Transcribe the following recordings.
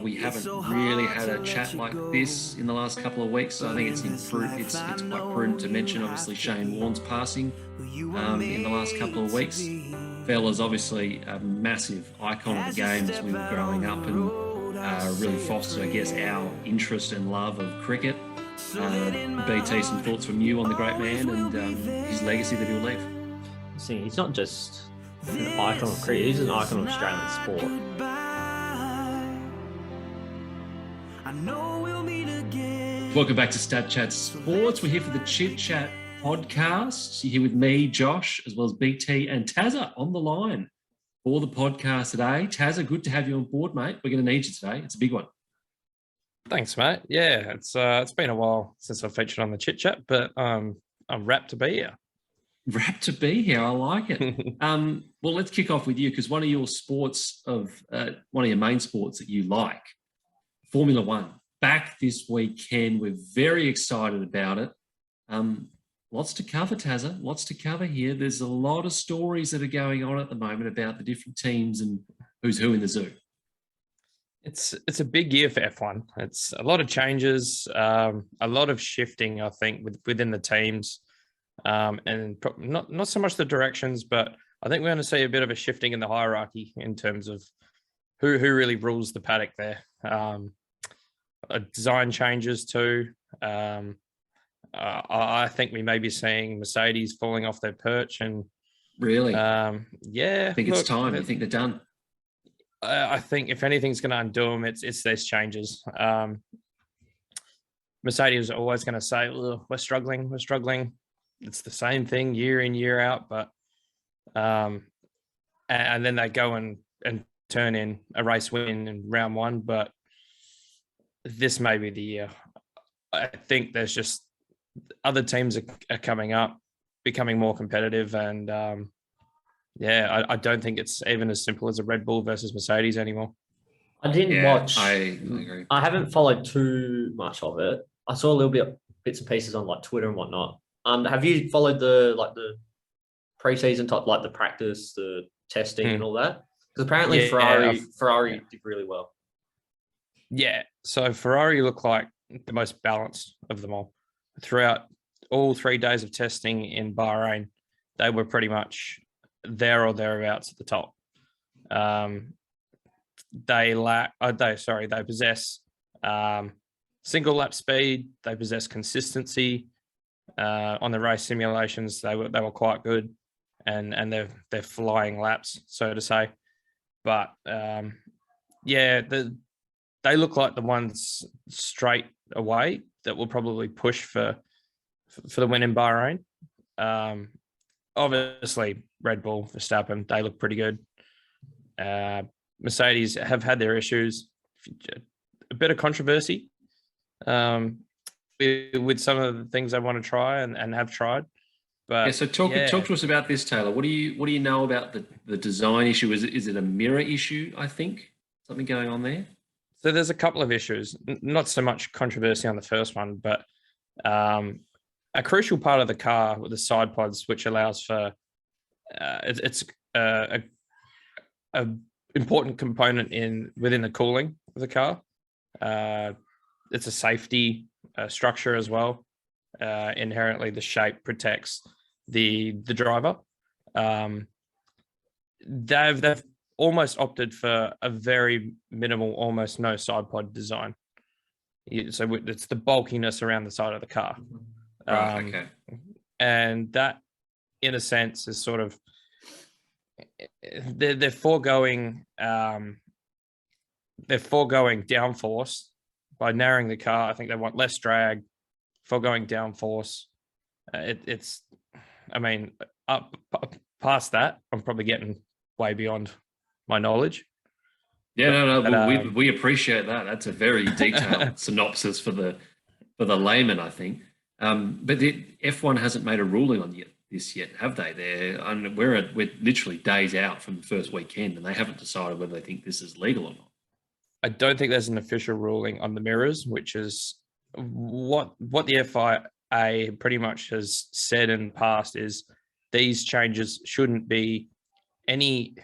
We haven't really had a chat like this in the last couple of weeks, so I think it's quite prudent to mention, obviously, Shane Warne's passing in the last couple of weeks. Fella's obviously a massive icon of the game as we were growing up and really fostered, I guess, our interest and love of cricket. BT, some thoughts from you on the great man and his legacy that he'll leave. See, he's not just an icon of cricket, he's an icon of Australian sport. Welcome back to Statchat Sports. We're here for the ChitChat Podcast. You're here with me, Josh, as well as BT and Tazza on the line for the podcast today. Tazza, good to have you on board, mate. We're going to need you today. It's a big one. Thanks, mate. Yeah, it's been a while since I've featured on the ChitChat, but I'm rapt to be here. Rapt to be here. I like it. Well, let's kick off with you because one of your main sports that you like, Formula One. Back this weekend. We're very excited about it. Lots to cover, Tazza. Lots to cover here. There's a lot of stories that are going on at the moment about the different teams and who's who in the zoo. It's a big year for F1. It's a lot of changes, a lot of shifting, I think, within the teams, and not so much the directions, but I think we're going to see a bit of a shifting in the hierarchy in terms of who really rules the paddock there. Design changes too. I think we may be seeing Mercedes falling off their perch and really, yeah. I think it's time. I think they're done. I think if anything's going to undo them, it's these changes. Mercedes are always going to say, "We're struggling. It's the same thing year in, year out, but and then they go and turn in a race win in round one, but this may be the year. I think there's just other teams are coming up, becoming more competitive, and I don't think it's even as simple as a Red Bull versus Mercedes anymore. I didn't watch. I agree. I haven't followed too much of it. I saw a little bit bits and pieces on like Twitter and whatnot. Have you followed the preseason type, like the practice, the testing, and all that? Because apparently Ferrari did really well. Yeah, so Ferrari looked like the most balanced of them all. Throughout all 3 days of testing in Bahrain, they were pretty much there or thereabouts at the top. They possess single lap speed, they possess consistency. On the race simulations, they were quite good, and they're flying laps, so to say. But they look like the ones straight away that will probably push for the win in Bahrain. Obviously, Red Bull, Verstappen, they look pretty good. Mercedes have had their issues. A bit of controversy with some of the things they want to try and have tried. But yeah, so talk to us about this, Taylor. What do you know about the design issue? Is it a mirror issue? I think something going on there. So there's a couple of issues, not so much controversy on the first one, but a crucial part of the car with the side pods, which allows for it's a important component within the cooling of the car. It's a safety structure as well. Inherently, the shape protects the driver. They've almost opted for a very minimal, almost no side pod design. So it's the bulkiness around the side of the car. Right, okay. And that, in a sense, is sort of they're foregoing downforce by narrowing the car. I think they want less drag, foregoing downforce. Up past that, I'm probably getting way beyond my knowledge. Yeah, but we appreciate that. That's a very detailed synopsis for the layman, I think. But the F1 hasn't made a ruling on this yet, have they? We're literally days out from the first weekend, and they haven't decided whether they think this is legal or not. I don't think there's an official ruling on the mirrors, which is what the FIA pretty much has said in the past is these changes shouldn't be any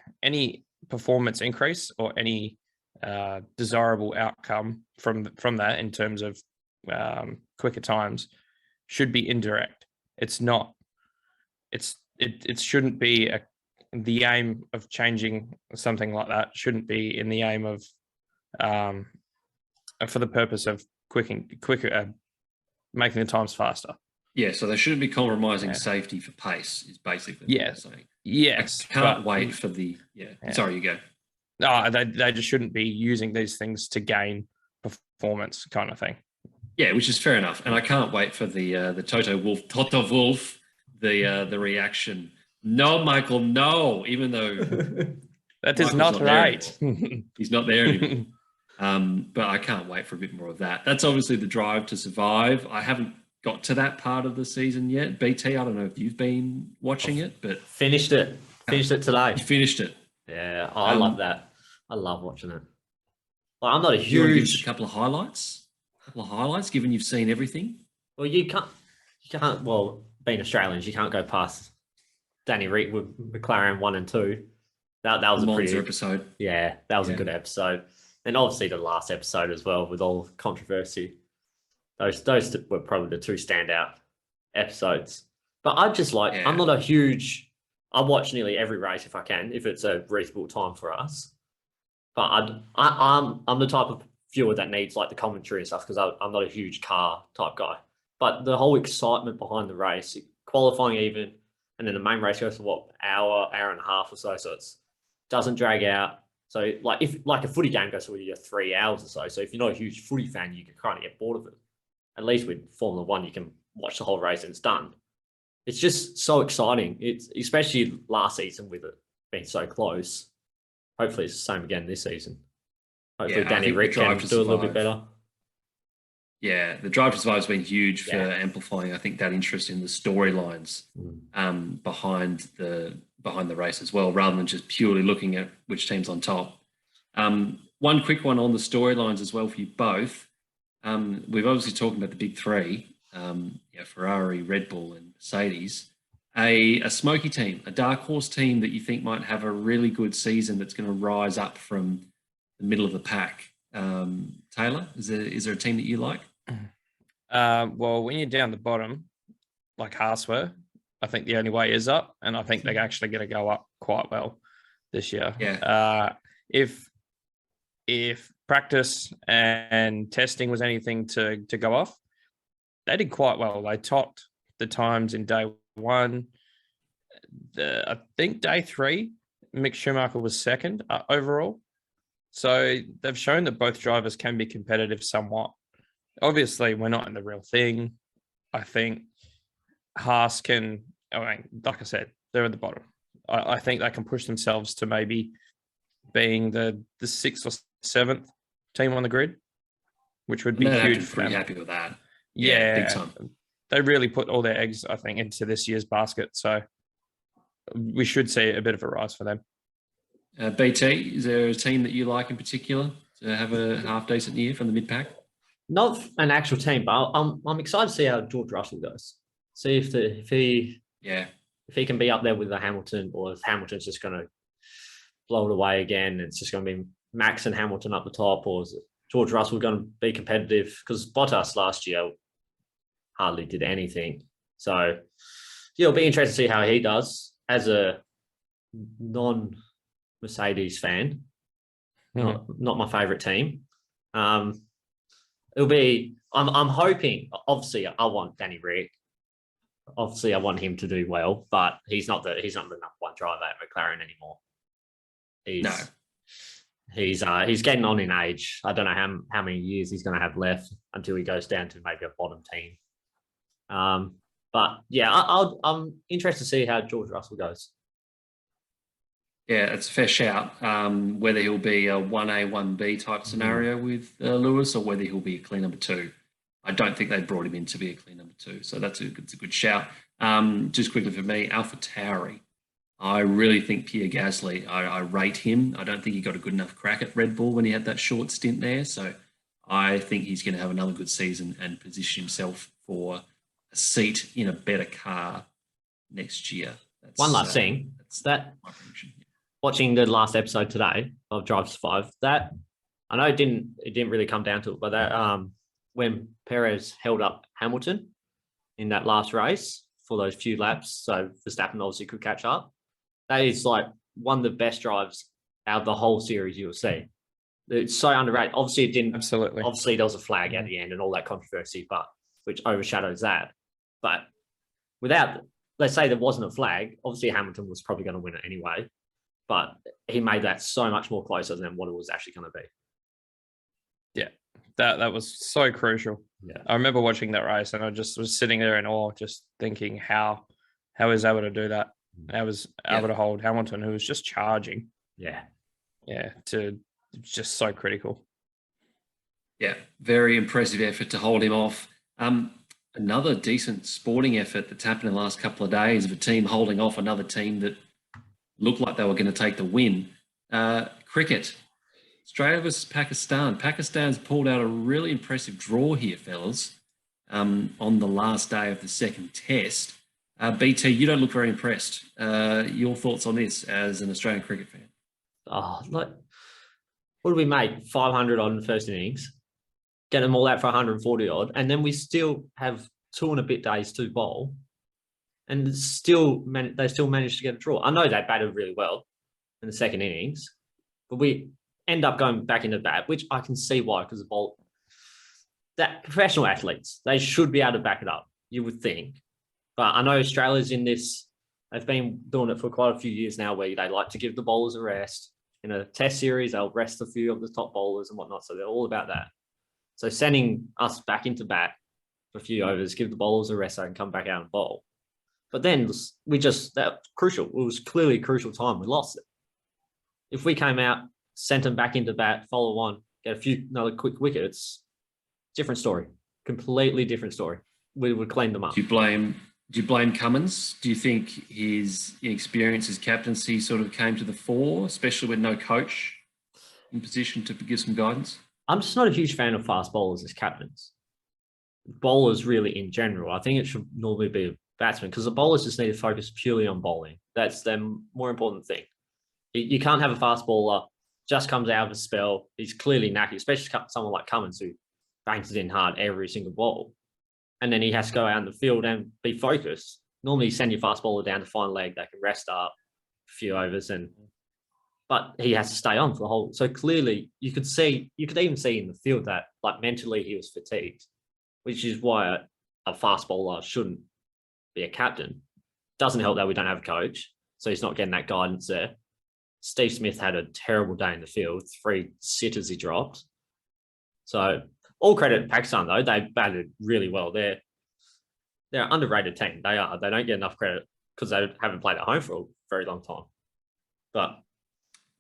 performance increase or any desirable outcome from that in terms of quicker times should be indirect. It's not. It shouldn't be the aim of changing something like that. Shouldn't be in the aim of for the purpose of quicker making the times faster. Yeah, so they shouldn't be compromising safety for pace. Is basically what I'm saying. Yes, I can't wait for the Sorry, you go. No, they just shouldn't be using these things to gain performance, kind of thing. Yeah, which is fair enough, and I can't wait for the Toto Wolff, the reaction. No, Michael, no. Even though that is not right. He's not there anymore. But I can't wait for a bit more of that. That's obviously the drive to survive. I haven't got to that part of the season yet. BT, I don't know if you've been watching it, but finished it today. You finished it. Yeah, I love that. I love watching it. Like, I'm not a You want to give us huge. a couple of highlights, given you've seen everything. Well, you can't. Well, being Australians, you can't go past Danny Rick with McLaren 1 and 2. That was a pretty episode. Yeah, that was a good episode. And obviously the last episode as well, with all the controversy. Those were probably the two standout episodes. But I just like, I'm not a huge, I watch nearly every race if I can, if it's a reasonable time for us. But I'm the type of viewer that needs like the commentary and stuff, because I'm not a huge car type guy. But the whole excitement behind the race, qualifying even, and then the main race goes for hour and a half or so it doesn't drag out. So like if like a footy game goes for 3 hours or so. So if you're not a huge footy fan, you can kind of get bored of it. At least with Formula One, you can watch the whole race and it's done. It's just so exciting. It's especially last season with it being so close. Hopefully it's the same again this season. Hopefully Danny Rick can do a little bit better. Yeah, the Drive to Survive has been huge for amplifying, I think, that interest in the storylines behind the race as well, rather than just purely looking at which team's on top. One quick one on the storylines as well for you both. We've obviously talked about the big three, Ferrari, Red Bull and Mercedes. A smoky team, a dark horse team that you think might have a really good season that's going to rise up from the middle of the pack. Taylor, is there a team that you like? Well, when you're down the bottom, like Haas were, I think the only way is up, and I think they're actually going to go up quite well this year. Yeah. If practice and testing was anything to go off, they did quite well. They topped the times in day one. I think day 3, Mick Schumacher was second overall. So they've shown that both drivers can be competitive somewhat. Obviously, we're not in the real thing. I think Haas can, like I said, they're at the bottom. I think they can push themselves to maybe being the 6th or 7th team on the grid, which would be huge for them. Pretty happy with that. Yeah, big time. They really put all their eggs, I think, into this year's basket. So we should see a bit of a rise for them. BT, is there a team that you like in particular to have a half-decent year from the mid-pack? Not an actual team, but I'm excited to see how George Russell goes. See if he can be up there with the Hamilton, or if Hamilton's just going to blow it away again. It's just going to be Max and Hamilton up the top, or is it George Russell going to be competitive? Because Bottas last year hardly did anything. So it'll be interesting to see how he does as a non-Mercedes fan. Not my favourite team. It'll be. I'm hoping. Obviously, I want Danny Rick. Obviously, I want him to do well, but he's not the number one driver at McLaren anymore. He's getting on in age. I don't know how many years he's going to have left until he goes down to maybe a bottom team. But yeah, I'm interested to see how George Russell goes. Yeah, it's a fair shout. Whether he'll be a 1A, 1B type scenario with Lewis, or whether he'll be a clean number 2. I don't think they brought him in to be a clean number 2. So it's a good shout. Just quickly for me, AlphaTauri. I really think Pierre Gasly, I rate him. I don't think he got a good enough crack at Red Bull when he had that short stint there. So I think he's going to have another good season and position himself for a seat in a better car next year. One last thing. That's that. My prediction. Watching the last episode today of Drive to Survive, that I know it didn't really come down to it, but that when Perez held up Hamilton in that last race for those few laps, so Verstappen obviously could catch up. That is like one of the best drives out of the whole series you'll see. It's so underrated. Obviously, it didn't. Absolutely. Obviously, there was a flag at the end and all that controversy, but which overshadows that. But without, let's say there wasn't a flag, obviously Hamilton was probably going to win it anyway. But he made that so much more closer than what it was actually going to be. Yeah, that was so crucial. Yeah, I remember watching that race, and I just was sitting there in awe, just thinking how he was able to do that. How was able to hold Hamilton, who was just charging. Yeah, to just so critical. Yeah, very impressive effort to hold him off. Another decent sporting effort that's happened in the last couple of days of a team holding off another team that looked like they were going to take the win. Cricket. Australia versus Pakistan. Pakistan's pulled out a really impressive draw here, fellas, on the last day of the second test. BT, you don't look very impressed. Your thoughts on this as an Australian cricket fan? Oh, like, what did we make? 500 odd in the first innings, get them all out for 140 odd, and then we still have 2 and a bit days to bowl, and they still managed to get a draw. I know they batted really well in the second innings, but we end up going back into bat, which I can see why, because the ball, that professional athletes, they should be able to back it up, you would think. But I know Australia's in this, they've been doing it for quite a few years now, where they like to give the bowlers a rest. In a test series, they'll rest a few of the top bowlers and whatnot. So they're all about that. So sending us back into bat for a few overs, give the bowlers a rest so they can come back out and bowl. But then that's crucial. It was clearly a crucial time. We lost it. If we came out, sent them back into bat, follow on, get another quick wickets, different story. Completely different story. We would clean them up. Do you blame Cummins? Do you think his inexperience, his captaincy sort of came to the fore, especially with no coach in position to give some guidance? I'm just not a huge fan of fast bowlers as captains. Bowlers really in general. I think it should normally be a batsman, because the bowlers just need to focus purely on bowling. That's the more important thing. You can't have a fast bowler, just comes out of a spell. He's clearly knackered, especially someone like Cummins who bangs it in hard every single ball. And then he has to go out in the field and be focused. Normally, you send your fast bowler down to fine leg, they can rest up a few overs, but he has to stay on for the whole. So clearly, you could even see in the field that, like, mentally he was fatigued, which is why a fast bowler shouldn't be a captain. Doesn't help that we don't have a coach, so he's not getting that guidance there. Steve Smith had a terrible day in the field, 3 sitters he dropped. So all credit to Pakistan, though. They batted really well. They're an underrated team. They are. They don't get enough credit because they haven't played at home for a very long time. But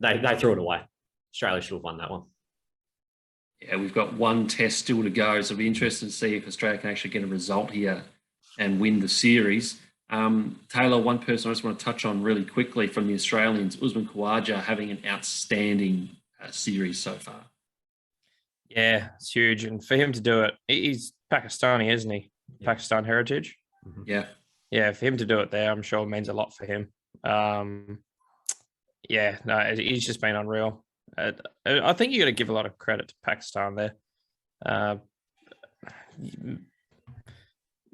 they threw it away. Australia should have won that one. Yeah, we've got one test still to go, so it'll be interesting to see if Australia can actually get a result here and win the series. Taylor, one person I just want to touch on really quickly from the Australians, Usman Khawaja, having an outstanding series so far. Yeah, it's huge. And for him to do it, he's Pakistani, isn't he? Yeah. Pakistan heritage. Mm-hmm. Yeah. Yeah, for him to do it there, I'm sure it means a lot for him. He's just been unreal. I think you got to give a lot of credit to Pakistan there.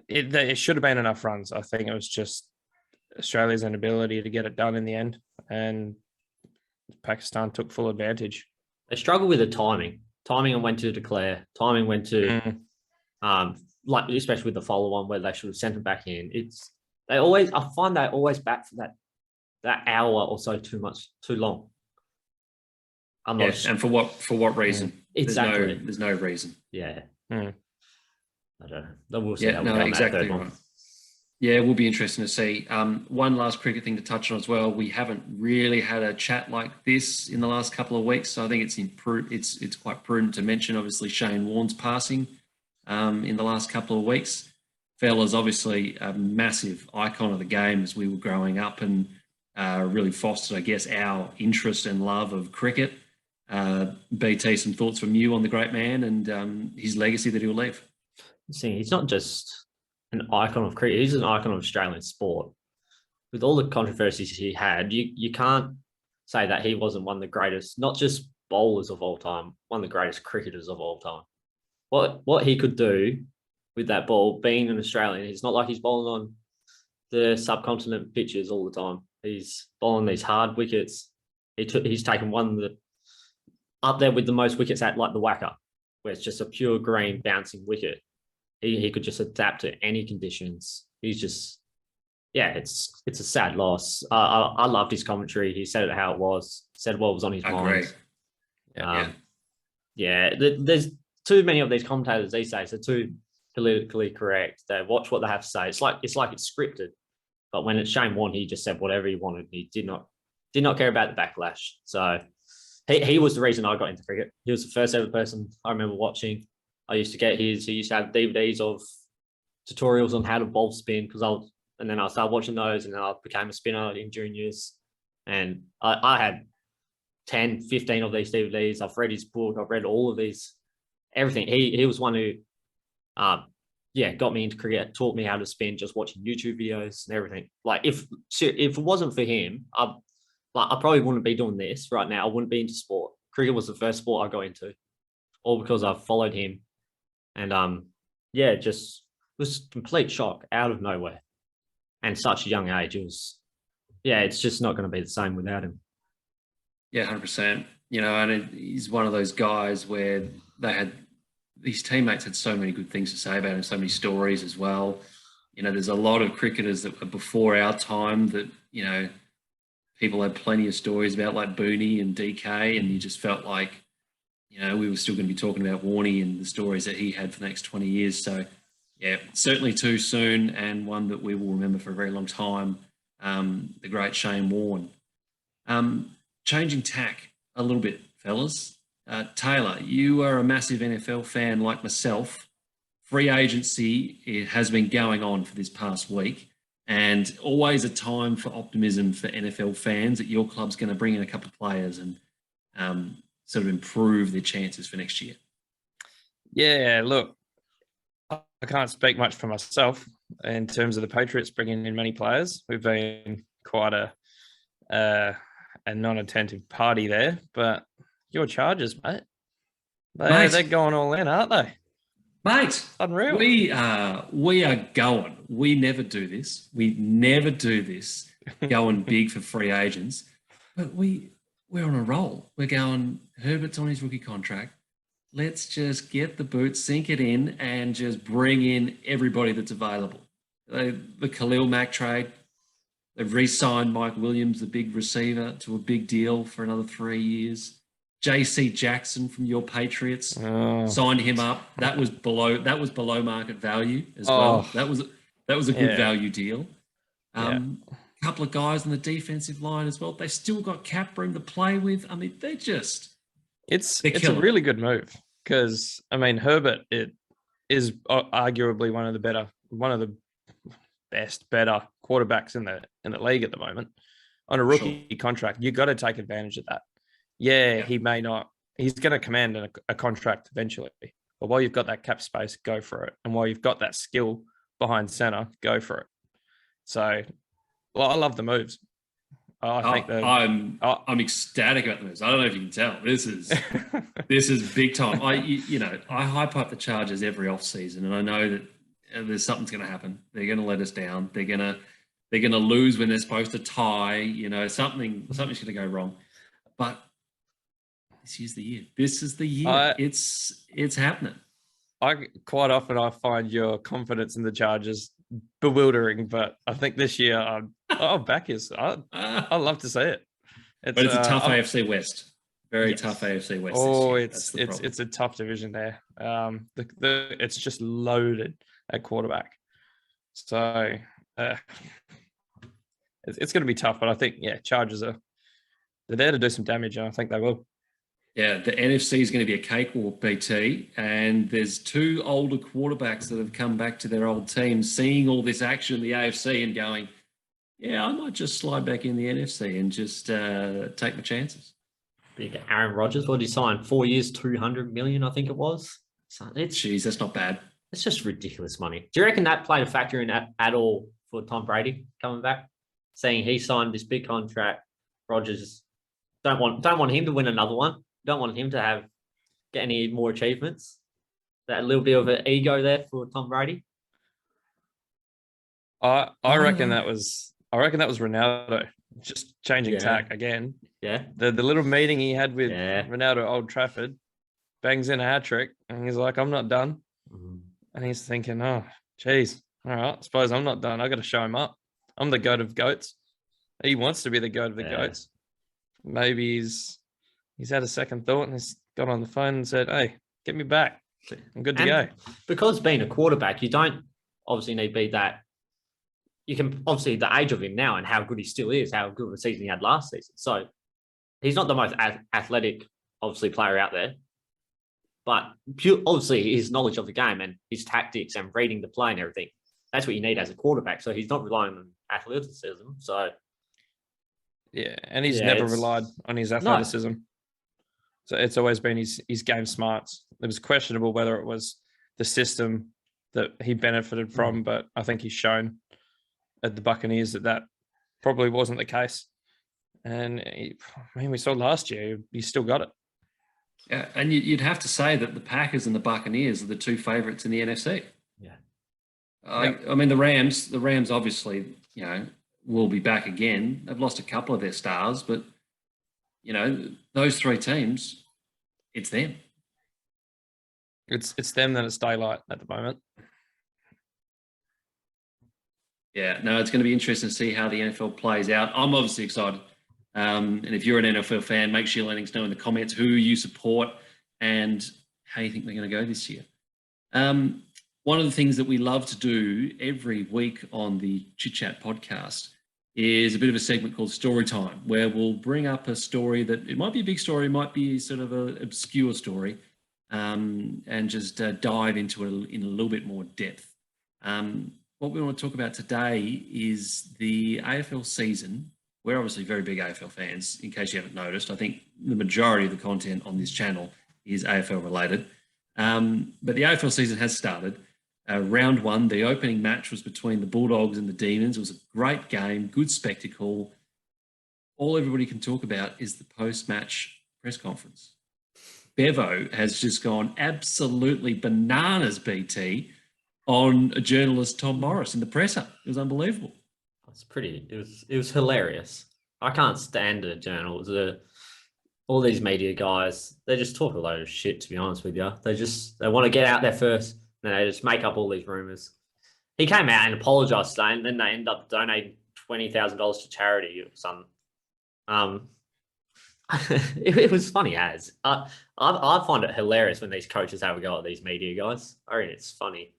It should have been enough runs. I think it was just Australia's inability to get it done in the end, and Pakistan took full advantage. They struggle with the timing on when to declare, timing when to, like especially with the follow-on where they should have sent it back in. I find they always bat for that hour or so too long. And for what reason? Exactly. There's no reason. Yeah. Mm. I don't know. We'll see how we go exactly right. One. Yeah, it will be interesting to see. One last cricket thing to touch on as well. We haven't really had a chat like this in the last couple of weeks, so I think it's quite prudent to mention, obviously, Shane Warne's passing in the last couple of weeks. Fella's obviously a massive icon of the game as we were growing up, and really fostered, I guess, our interest and love of cricket. BT, some thoughts from you on the great man and his legacy that he'll leave? See, he's not just an icon of cricket, he's an icon of Australian sport. With all the controversies he had, you can't say that he wasn't one of the greatest, not just bowlers of all time, one of the greatest cricketers of all time. What he could do with that ball, being an Australian, it's not like he's bowling on the subcontinent pitches all the time. He's bowling these hard wickets. He's taken one of the up there with the most wickets at like the Wacker, where it's just a pure green bouncing wicket. He could just adapt to any conditions. He's just, it's a sad loss. I loved his commentary. He said it how it was. Said what was on his mind. There's too many of these commentators these days. They're too politically correct. They watch what they have to say. It's like it's scripted. But when it's Shane Warne, he just said whatever he wanted. He did not care about the backlash. So he was the reason I got into cricket. He was the first ever person I remember watching. I used to get he used to have DVDs of tutorials on how to bowl spin and then I started watching those, and then I became a spinner in juniors. And I had 10, 15 of these DVDs. I've read his book. I've read all of these, everything. He was one who, got me into cricket, taught me how to spin, just watching YouTube videos and everything. Like if it wasn't for him, I probably wouldn't be doing this right now. I wouldn't be into sport. Cricket was the first sport I got into, all because I followed him. And just was complete shock out of nowhere. And such a young age, it's just not going to be the same without him. Yeah, 100%. And he's one of those guys where his teammates had so many good things to say about him, so many stories as well. There's a lot of cricketers that were before our time that, people had plenty of stories about, like Booney and DK, and you just felt like, we were still going to be talking about Warne and the stories that he had for the next 20 years. So, yeah, certainly too soon, and one that we will remember for a very long time, the great Shane Warne. Changing tack a little bit, fellas. Taylor, you are a massive NFL fan like myself. Free agency, it has been going on for this past week, and always a time for optimism for NFL fans that your club's going to bring in a couple of players and sort of improve their chances for next year. Yeah, look, I can't speak much for myself in terms of the Patriots bringing in many players. We've been quite a non-attentive party there, but your Chargers, mate, they're going all in, aren't they? Mate, unreal. We are going. We never do this. Going big for free agents, but we're on a roll. We're going. Herbert's on his rookie contract. Let's just get the boot, sink it in, and just bring in everybody that's available. The Khalil Mack trade, they've re-signed Mike Williams, the big receiver, to a big deal for another 3 years. JC Jackson from your Patriots signed him up. That was below market value as well. That was a good value deal. Couple of guys on the defensive line as well. They've still got cap room to play with. I mean, it's a really good move because Herbert is arguably one of the better quarterbacks in the league at the moment. On a rookie contract, you got to take advantage of that. He may not. He's going to command a contract eventually. But while you've got that cap space, go for it. And while you've got that skill behind center, go for it. So, I love the moves. I'm ecstatic about the moves. I don't know if you can tell. This is big time. I hype up the Chargers every off season, and I know that there's something's going to happen. They're going to let us down. They're going to lose when they're supposed to tie. Something's going to go wrong. But this is the year. This is the year. It's happening. Quite often find your confidence in the Chargers bewildering, but I think this year I'll back you. I'd love to see it. But it's a tough AFC West. Very tough AFC West. Oh, it's a tough division there. It's just loaded at quarterback. So it's going to be tough, but I think Chargers they're there to do some damage, and I think they will. Yeah, the NFC is going to be a cakewalk, BT, and there's two older quarterbacks that have come back to their old teams, seeing all this action in the AFC and going, I might just slide back in the NFC and just take my chances. Big Aaron Rodgers, what did he sign? 4 years, $200 million, I think it was. So Jeez, that's not bad. It's just ridiculous money. Do you reckon that played a factor in at all for Tom Brady coming back? Saying he signed this big contract, Rodgers don't want him to win another one. don't want him to get any more achievements. That little bit of an ego there for Tom Brady. I don't reckon know. that was Ronaldo just changing Yeah. tack again. Yeah. The little meeting he had with Yeah. Ronaldo at Old Trafford, bangs in a hat trick, and he's like, "I'm not done." And he's thinking, "Oh, geez, all right, suppose I'm not done. I got to show him up. I'm the goat of goats." He wants to be the goat of the Yeah. goats. Maybe he's had a second thought and he's got on the phone and said, "Hey, get me back. I'm good to go." Because being a quarterback, you don't obviously need to be that. You can obviously the age of him now and how good he still is, how good of a season he had last season. So he's not the most athletic, obviously, player out there. But obviously his knowledge of the game and his tactics and reading the play and everything, that's what you need as a quarterback. So he's not relying on athleticism. So yeah, and he's never relied on his athleticism. So it's always been his game smarts. It was questionable whether it was the system that he benefited from, but I think he's shown at the Buccaneers that probably wasn't the case. And we saw last year, he still got it. Yeah, and you'd have to say that the Packers and the Buccaneers are the two favourites in the NFC. Yeah. I mean, the Rams obviously, will be back again. They've lost a couple of their stars, but, those three teams, it's them. It's them that it's daylight at the moment. Yeah, no, it's going to be interesting to see how the NFL plays out. I'm obviously excited. And if you're an NFL fan, make sure you're letting us know in the comments who you support and how you think they're going to go this year. One of the things that we love to do every week on the ChitChat podcast is a bit of a segment called Story Time, where we'll bring up a story that it might be a big story, it might be sort of an obscure story, and just dive into it in a little bit more depth. What we want to talk about today is the AFL season. We're obviously very big AFL fans, in case you haven't noticed. I think the majority of the content on this channel is AFL related. But the AFL season has started. Round one, the opening match was between the Bulldogs and the Demons. It was a great game, good spectacle. All everybody can talk about is the post-match press conference. Bevo has just gone absolutely bananas, BT, on a journalist, Tom Morris, in the presser. It was unbelievable. It was hilarious. I can't stand a journal. All these media guys, they just talk a load of shit, to be honest with you. They want to get out there first, and they just make up all these rumors. He came out and apologized today, and then they end up donating $20,000 to charity or something. It was funny as. I find it hilarious when these coaches have a go at these media guys. I reckon it's funny.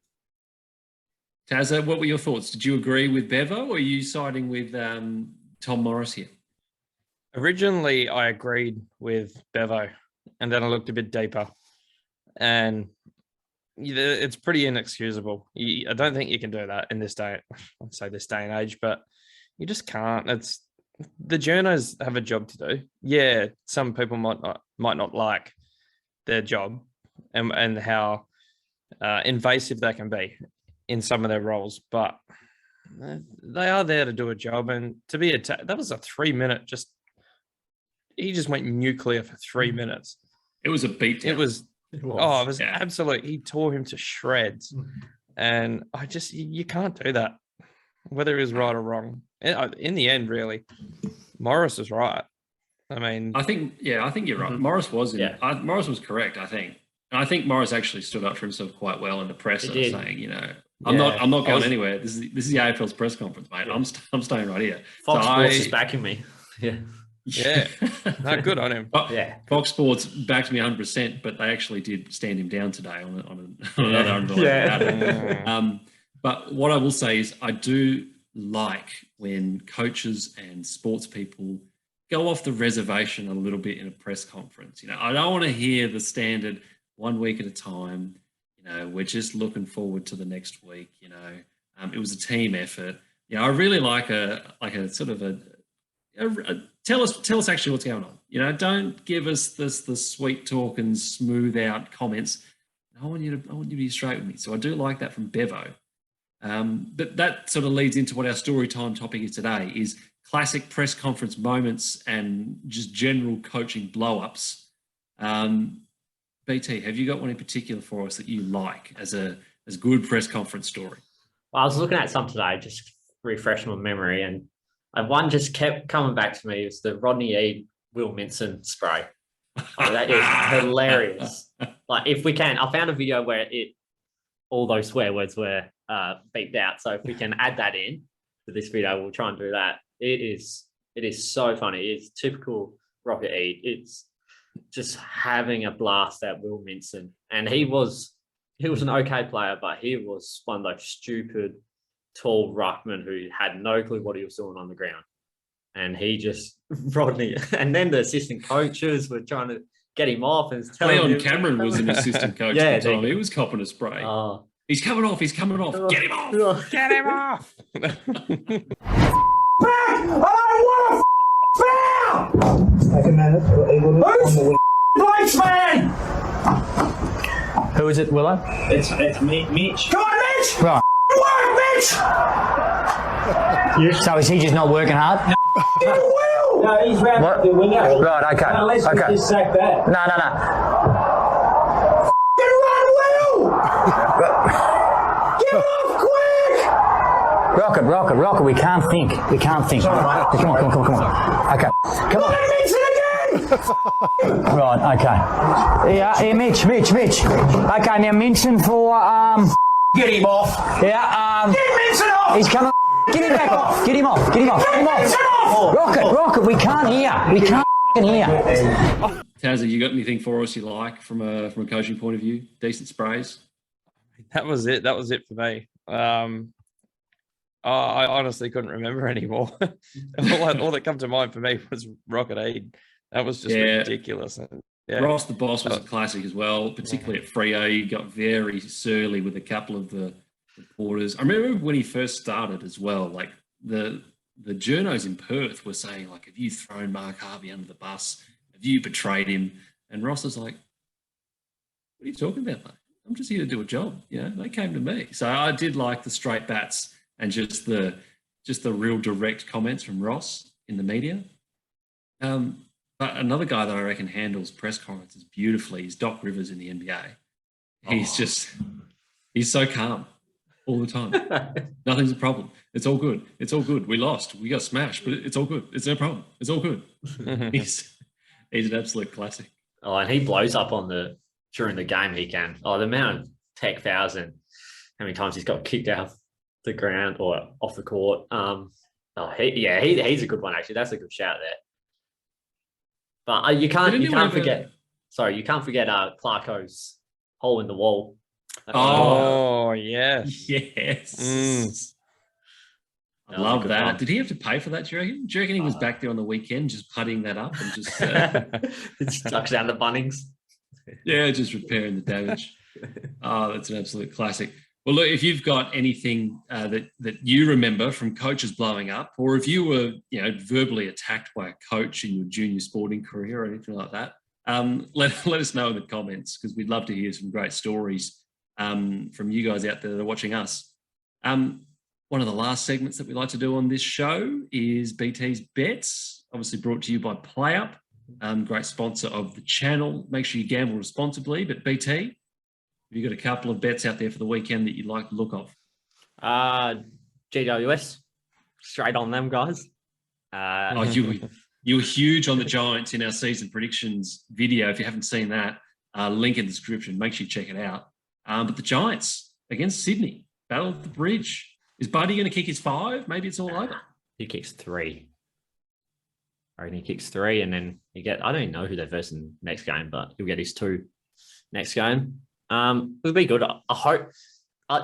Tazza, what were your thoughts? Did you agree with Bevo, or are you siding with Tom Morris here? Originally, I agreed with Bevo, and then I looked a bit deeper, and it's pretty inexcusable. I don't think you can do that in this day. I'd say this day and age, but you just can't. It's the journos have a job to do. Yeah, some people might not like their job and how invasive they can be in some of their roles, but they are there to do a job. And to be attacked, that was a 3-minute he just went nuclear for 3 minutes. It was a beat. It was absolute. He tore him to shreds. And you can't do that, whether it was right or wrong. In the end, really, Morris is right. I mean, I think you're right. Morris was Morris was correct, I think. And I think Morris actually stood up for himself quite well in the presser, saying, I'm not going anywhere. This is the AFL's press conference, mate. Yeah. I'm staying right here. Fox Sports is backing me. Yeah. Yeah. No, good on him. Fox Sports backed me 100%, but they actually did stand him down today on another unrelated matter. But what I will say is I do like when coaches and sports people go off the reservation a little bit in a press conference. I don't want to hear the standard 1 week at a time. We're just looking forward to the next week. It was a team effort. I really like a sort of a tell us actually what's going on. Don't give us the sweet talk and smooth out comments. I want you to be straight with me. So I do like that from Bevo. But that sort of leads into what our story time topic is today: is classic press conference moments and just general coaching blow-ups. BT, have you got one in particular for us that you like as good press conference story? Well, I was looking at some today, just refresh my memory, and one just kept coming back to me. It was the Rodney Eade, Will Minson spray. Oh, that is hilarious. Like, if we can, I found a video where all those swear words were beeped out. So if we can add that in to this video, we'll try and do that. It is so funny. It's typical Rocket Eade. It's just having a blast at Will Minson, and he was an okay player, but he was one of those stupid, tall ruckmen who had no clue what he was doing on the ground. And he just, Rodney, and then the assistant coaches were trying to get him off. And Leon Cameron was an assistant coach at the time. He was copping a spray. He's coming off. Get him off. Get him off. Back! I don't want a foul! Take a minute. Who's Blake's man? Who is it, Willow? It's Mitch. Come on, Mitch! Right. Work, Mitch! So is he just not working hard? You will! No, he's round the winger. Right, okay. Unless we just sack that. No. Run, Will! Get off, quick! Rocket, we can't think. Come on. Okay. Come on. Right, okay. Yeah, Mitch. Okay, now Minson for, Get him off! yeah, Get Minson off! he's coming. Get him back off. Get him off. Get Minson off! Rocket, we can't hear. We can't hear. Tazza, you got anything for us you like from a coaching point of view? Decent sprays? That was it. That was it for me. I honestly couldn't remember anymore. all that come to mind for me was Rocket Eade. That was just ridiculous. Yeah. Ross the Boss was a classic as well, particularly at Freo. He got very surly with a couple of the reporters. I remember when he first started as well, like the journos in Perth were saying, like, have you thrown Mark Harvey under the bus? Have you betrayed him? And Ross was like, what are you talking about, mate? I'm just here to do a job. You know, they came to me. So I did like the straight bats and just the real direct comments from Ross in the media. But another guy that I reckon handles press conferences beautifully is Doc Rivers in the NBA. He's so calm all the time. Nothing's a problem. It's all good. We lost. We got smashed, but it's all good. It's no problem. It's all good. He's an absolute classic. Oh, and he blows up during the game. He can. Oh, the amount of tech fouls and how many times he's got kicked out the ground or off the court. He's a good one actually. That's a good shout there. But you can't forget Clarko's hole in the wall. Oh, yes. Yes. I love that. One. Did he have to pay for that, do you reckon? Do you reckon he was back there on the weekend just putting that up and just... it sucks down the Bunnings. Yeah, just repairing the damage. Oh, that's an absolute classic. Well, look, if you've got anything that you remember from coaches blowing up, or if you were, verbally attacked by a coach in your junior sporting career or anything like that, let us know in the comments, because we'd love to hear some great stories from you guys out there that are watching us. One of the last segments that we like to do on this show is BT's Bets, obviously brought to you by PlayUp, great sponsor of the channel. Make sure you gamble responsibly. But BT, have you got a couple of bets out there for the weekend that you'd like the look of? GWS, straight on them, guys. You were huge on the Giants in our season predictions video. If you haven't seen that, link in the description. Make sure you check it out. But the Giants against Sydney, battle of the bridge. Is Buddy going to kick his 5? Maybe it's all over. He kicks 3. I reckon he kicks 3, and then I don't even know who they're versing next game, but he'll get his 2 next game. It'll be good. I hope.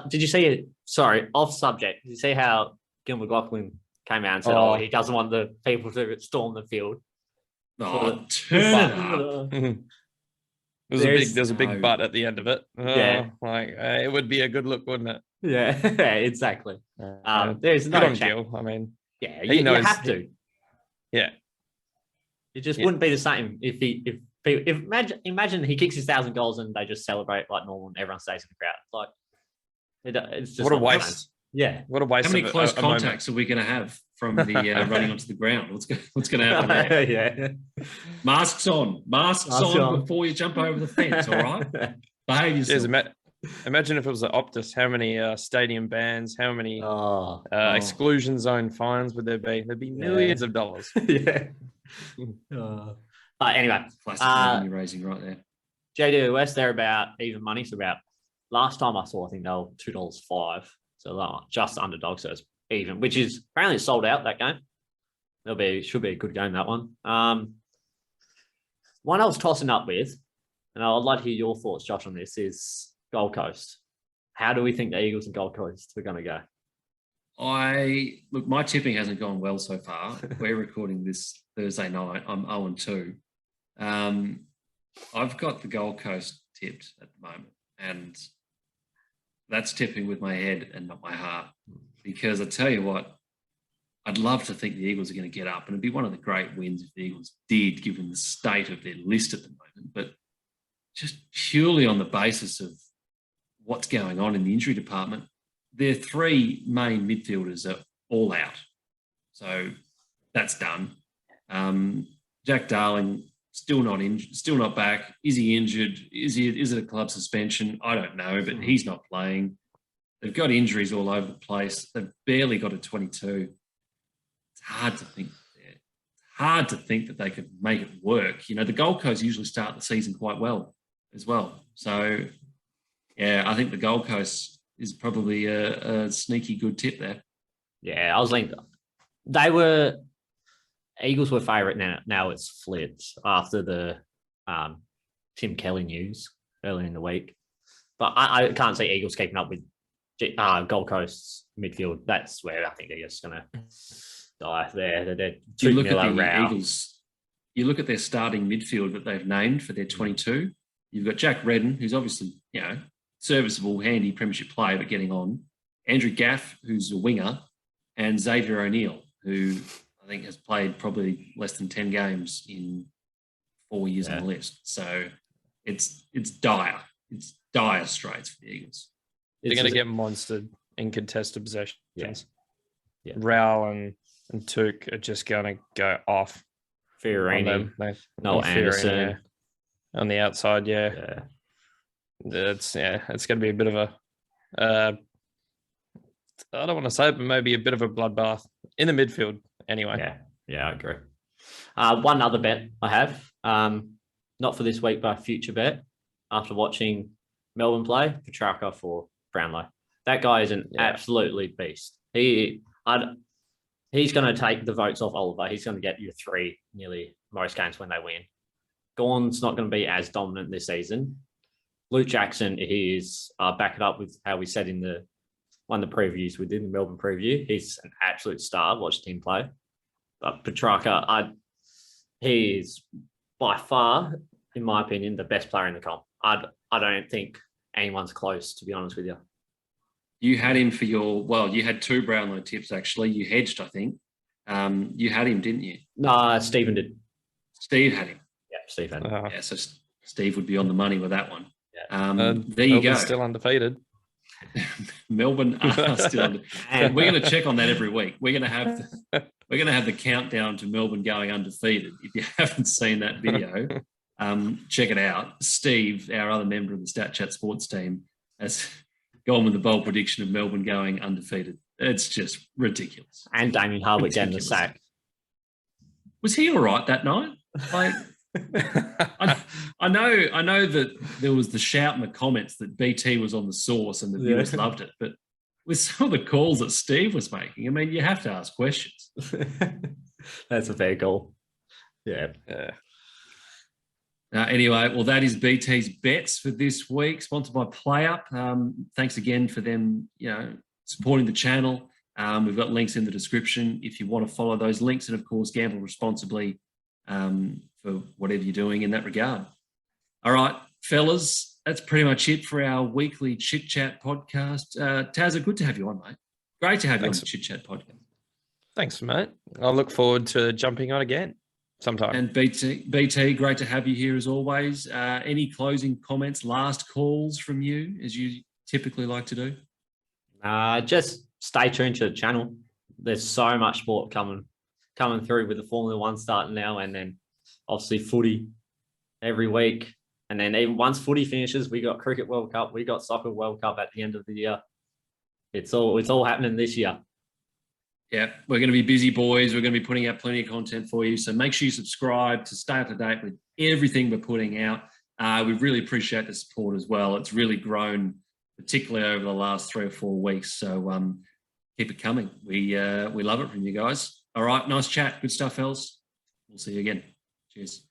Did you see it? Sorry, off subject. Did you see how Gil McLaughlin came out and said, he doesn't want the people to storm the field? Oh, turn it up. There's a big butt at the end of it. It would be a good look, wouldn't it? Yeah, exactly. There's no Gil. I mean, you have to. Yeah, it just wouldn't be the same if imagine he kicks his 1,000 goals and they just celebrate like normal and everyone stays in the crowd. Like, it's just what a waste. Yeah. What a waste How many of close a moment. contacts are we going to have from the running onto the ground? What's going to happen there? Yeah. Masks on before you jump over the fence. All right, behave yourself. Jeez, imagine if it was the Optus. How many stadium bans? How many exclusion zone fines would there be? There'd be millions of dollars. Yeah. Anyway, Classic revenue raising right there. JWS, they're about even money. So about last time I saw, I think they were $2.05. So just underdog. So it's even, which is apparently sold out that game. Should be a good game, that one. One I was tossing up with, and I'd like to hear your thoughts, Josh, on this, is Gold Coast. How do we think the Eagles and Gold Coast are going to go? Look, my tipping hasn't gone well so far. We're recording this Thursday night. I'm 0-2. I've got the Gold Coast tipped at the moment, and that's tipping with my head and not my heart. Because I tell you what, I'd love to think the Eagles are going to get up, and it'd be one of the great wins if the Eagles did, given the state of their list at the moment. But just purely on the basis of what's going on in the injury department, their three main midfielders are all out. So that's done. Jack Darling, still not injured, still not back. Is he injured? Is it a club suspension? I don't know, but he's not playing. They've got injuries all over the place. They've barely got a 22. It's hard to think that they could make it work. You know, the Gold Coast usually start the season quite well as well. So, yeah, I think the Gold Coast is probably a sneaky good tip there. Yeah, I was thinking Eagles were favourite now it's flipped after the Tim Kelly news earlier in the week. But I can't see Eagles keeping up with Gold Coast's midfield. That's where I think they're just going to die there. They're you look at the Eagles, you look at their starting midfield that they've named for their 22. You've got Jack Redden, who's obviously, serviceable, handy premiership player, but getting on. Andrew Gaff, who's a winger, and Xavier O'Neill, who I think has played probably less than 10 games in 4 years on the list. So it's dire. It's dire straits for the Eagles. They're going to get monstered in contested possessions. Yeah. Rao and Took are just going to go off. Fiorini, no Anderson. On the outside, it's going to be a bit of a I don't want to say it, but maybe a bit of a bloodbath in the midfield anyway. Yeah, I agree. One other bet I have, not for this week, but a future bet. After watching Melbourne play, Petrarca for Brownlow. That guy is an absolutely beast. He's going to take the votes off Oliver. He's going to get you 3 nearly most games when they win. Gawn's not going to be as dominant this season. Luke Jackson, he is back it up with how we said in one of the previews we did, the Melbourne preview. He's an absolute star. Watched him play. But Petrarca, he is by far, in my opinion, the best player in the comp. I don't think anyone's close, to be honest with you. You had him for you had 2 Brownlow tips, actually. You hedged, I think. You had him, didn't you? No, Stephen did. Steve had him. Yeah, Steve had him. Yeah, so Steve would be on the money with that one. Yeah. There you go. Still undefeated. Melbourne are still undefeated. And we're going to check on that every week. We're going to have the countdown to Melbourne going undefeated. If you haven't seen that video, check it out. Steve, our other member of the Statchat Sports team, has gone with the bold prediction of Melbourne going undefeated. It's just ridiculous. And Damien Hardwick getting the sack. Was he all right that night? Like, I know that there was the shout in the comments that BT was on the source and the viewers loved it, but with some of the calls that Steve was making, I mean, you have to ask questions. That's a fair call. Yeah. Anyway, well, that is BT's bets for this week, sponsored by PlayUp. Thanks again for them, supporting the channel. We've got links in the description if you want to follow those links, and of course, gamble responsibly for whatever you're doing in that regard. All right, fellas, that's pretty much it for our weekly ChitChat podcast. Tazza, good to have you on, mate. Great to have you on the ChitChat podcast. Thanks, mate. I look forward to jumping on again sometime. And BT, great to have you here as always. Any closing comments, last calls from you, as you typically like to do? Just stay tuned to the channel. There's so much sport coming through with the Formula One starting now, and then obviously footy every week. And then even once footy finishes, we got Cricket World Cup, we got Soccer World Cup at the end of the year. It's all happening this year. Yeah, we're going to be busy, boys. We're going to be putting out plenty of content for you. So make sure you subscribe to stay up to date with everything we're putting out. We really appreciate the support as well. It's really grown, particularly over the last 3 or 4 weeks. So keep it coming. We love it from you guys. All right, nice chat. Good stuff, fellas. We'll see you again. Cheers.